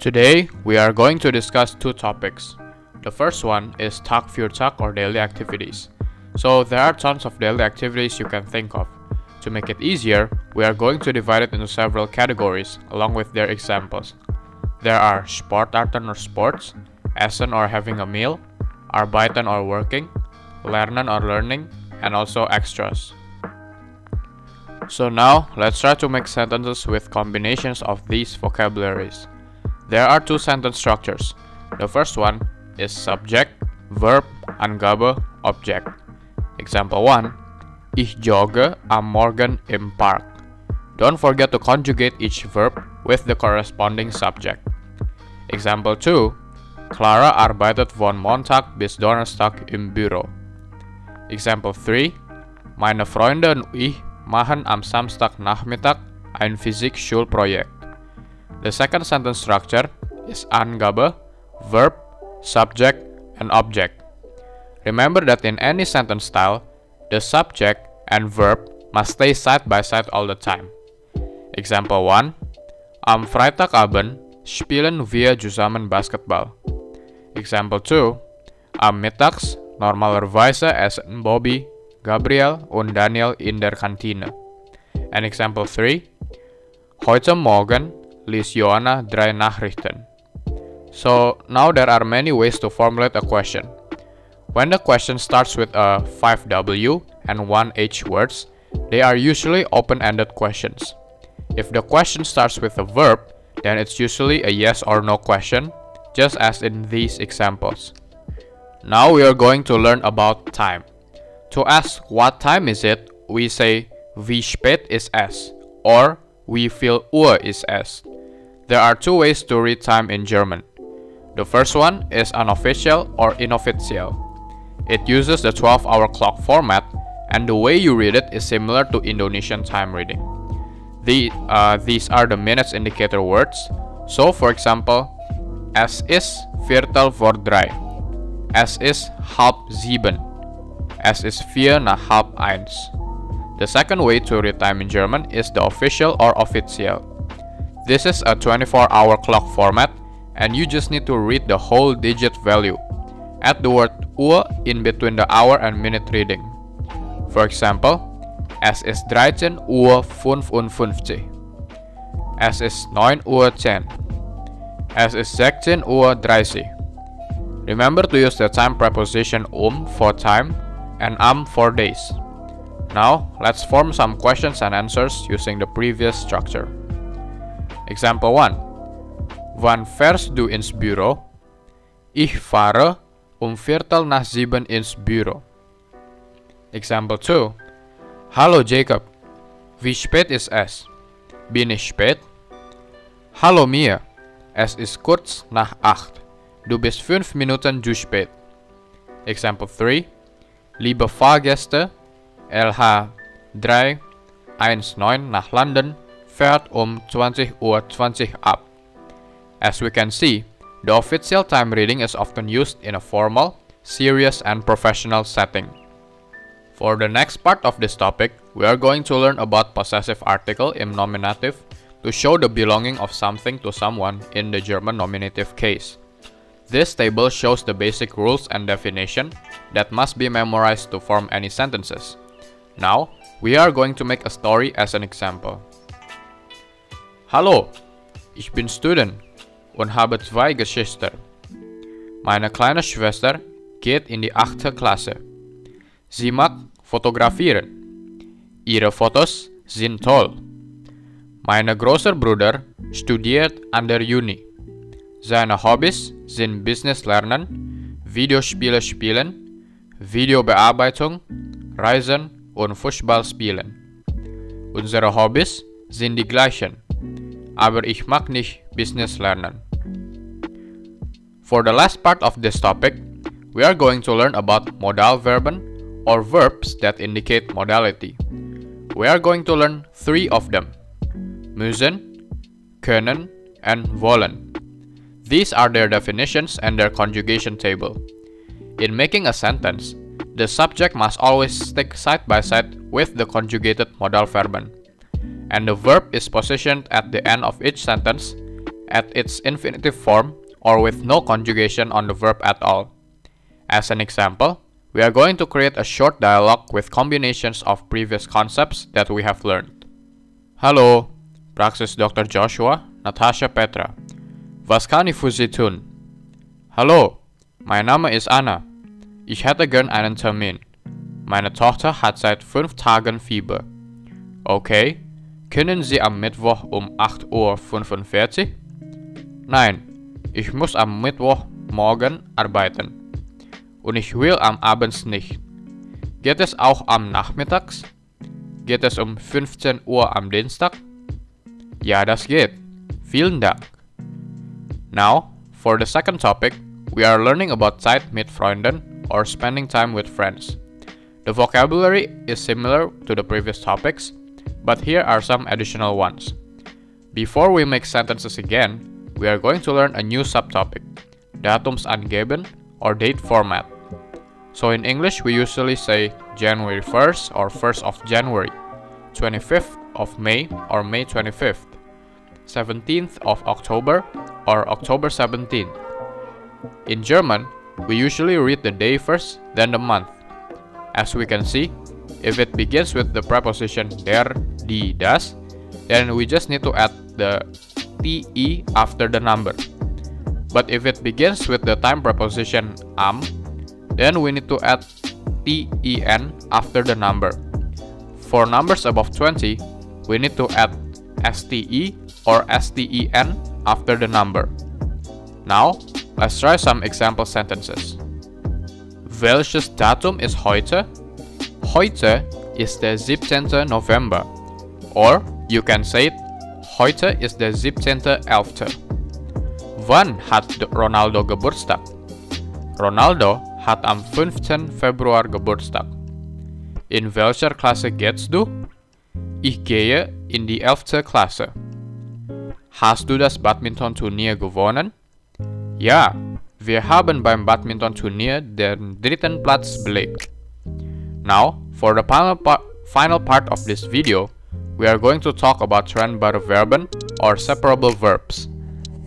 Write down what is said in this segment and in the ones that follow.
Today, we are going to discuss two topics. The first one is Tag für Tag or daily activities. So there are tons of daily activities you can think of. To make it easier, we are going to divide it into several categories along with their examples. There are sportarten or sports, essen or having a meal, arbeiten or working, lernen or learning, and also extras. So now, let's try to make sentences with combinations of these vocabularies. There are two sentence structures. The first one is subject, verb, Angabe, Objekt. Example 1. Ich jogge am Morgen im Park. Don't forget to conjugate each verb with the corresponding subject. Example 2. Clara arbeitet von Montag bis Donnerstag im Büro. Example 3. Meine Freunde und ich machen am Samstagnachmittag ein Physik-Schulprojekt. The second sentence structure is Angabe, verb, subject, and object. Remember that in any sentence style, the subject and verb must stay side by side all the time. Example 1. Am Freitagabend spielen wir zusammen Basketball. Example 2. Am Mittags normalerweise essen Bobby, Gabriel und Daniel in der Kantine. And example 3. Heute Morgen liest Joanna 3 Nachrichten. So now there are many ways to formulate a question. When the question starts with a 5W and 1H words, they are usually open-ended questions. If the question starts with a verb, then it's usually a yes or no question, just as in these examples. Now we are going to learn about time. To ask what time is it, we say wie spät ist es or wie viel Uhr ist es. There are two ways to read time in German. The first one is unofficial or inoffiziell. It uses the 12-hour clock format, and the way you read it is similar to Indonesian time reading. These are the minutes indicator words. So for example, es ist viertel vor drei, es ist halb sieben, es ist vier nach halb eins. The second way to read time in German is the official or offiziell. This is a 24-hour clock format, and you just need to read the whole digit value. Add the word Uhr in between the hour and minute reading. For example, es ist 13:55. Es ist 9:10. Es ist 16:30. Remember to use the time preposition for time and am for days. Now, let's form some questions and answers using the previous structure. Example 1. Wann fährst du ins Büro? Ich fahre viertel nach 7 ins Büro. Example 2. Hallo Jacob. Wie spät ist es? Bin ich spät? Hallo Mia. Es ist kurz nach 8. Du bist 5 Minuten zu spät. Example 3. Liebe Fahrgäste, LH 319 nach London fährt 20:20 Uhr ab. As we can see, the official time reading is often used in a formal, serious, and professional setting. For the next part of this topic, we are going to learn about possessive article in nominative to show the belonging of something to someone in the German nominative case. This table shows the basic rules and definition that must be memorized to form any sentences. Now, we are going to make a story as an example. Hallo, ich bin Student und habe 2 Geschwister. Meine kleine Schwester geht in die 8. Klasse. Sie mag fotografieren. Ihre Fotos sind toll. Mein großer Bruder studiert an der Uni. Seine Hobbys sind Business lernen, Videospiele spielen, Videobearbeitung, Reisen und Fußball spielen. Unsere Hobbys sind die gleichen, aber ich mag nicht Business lernen. For the last part of this topic, we are going to learn about Modalverben or verbs that indicate modality. We are going to learn 3 of them: müssen, können, and wollen. These are their definitions and their conjugation table. In making a sentence, the subject must always stick side by side with the conjugated Modalverben, and the verb is positioned at the end of each sentence at its infinitive form or with no conjugation on the verb at all. As an example, we are going to create a short dialogue with combinations of previous concepts that we have learned. Hallo, Praxis Dr. Joshua, Natasha Petra. Was kann ich für Sie tun? Hallo, mein Name ist Anna. Ich hätte gern einen Termin. Meine Tochter hat seit 5 Tagen Fieber. Okay, können Sie am Mittwoch um 8:45 Uhr? Nein, ich muss am Mittwochmorgen arbeiten. Und ich will am Abend nicht. Geht es auch am Nachmittags? Geht es um 15 Uhr am Dienstag? Ja, das geht. Vielen Dank. Now, for the second topic, we are learning about Zeit mit Freunden or spending time with friends. The vocabulary is similar to the previous topics, but here are some additional ones. Before we make sentences again, we are going to learn a new subtopic, Datumsangeben or date format. So in English, we usually say January 1st or 1st of January, 25th of May or May 25th, 17th of October or October 17th. In German, we usually read the day first, then the month. As we can see, if it begins with the preposition der, die, das, then we just need to add the te after the number. But if it begins with the time preposition am, then we need to add ten after the number. For numbers above 20, we need to add ste or sten after the number. Now, let's try some example sentences. Welches Datum ist heute? Heute ist der 17. November. Or you can say it, heute ist der 17.11. Wann hat Ronaldo Geburtstag? Ronaldo hat am 15. Februar Geburtstag. In welcher Klasse gehst du? Ich gehe in die 11. Klasse. Hast du das Badmintonturnier gewonnen? Ja, wir haben beim Badmintonturnier den 3. Platz belegt. Now, for the final part of this video, we are going to talk about trennbare Verben or separable verbs.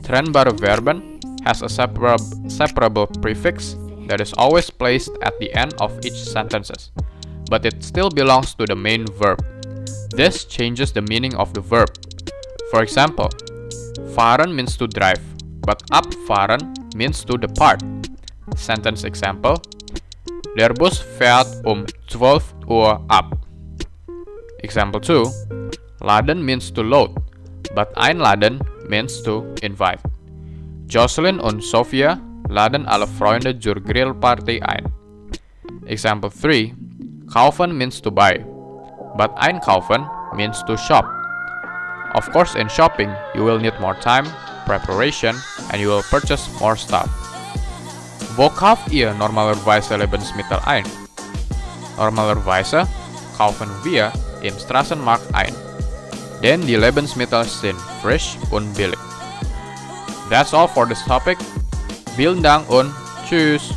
Trennbare Verben has a separable prefix that is always placed at the end of each sentences, but it still belongs to the main verb. This changes the meaning of the verb. For example, fahren means to drive, but abfahren means to depart. Sentence example: Der Bus fährt 12 Uhr ab. Example 2: Laden means to load, but einladen means to invite. Jocelyn und Sophia laden alle Freunde zur Grillparty ein. Example 3: Kaufen means to buy, but einkaufen means to shop. Of course, in shopping, you will need more time, preparation, and you will purchase more stuff. Wo kauft ihr normalerweise Lebensmittel ein? Normalerweise kaufen wir im Straßenmarkt ein, denn die Lebensmittel sind frisch und billig. That's all for this topic. Vielen Dank und tschüss!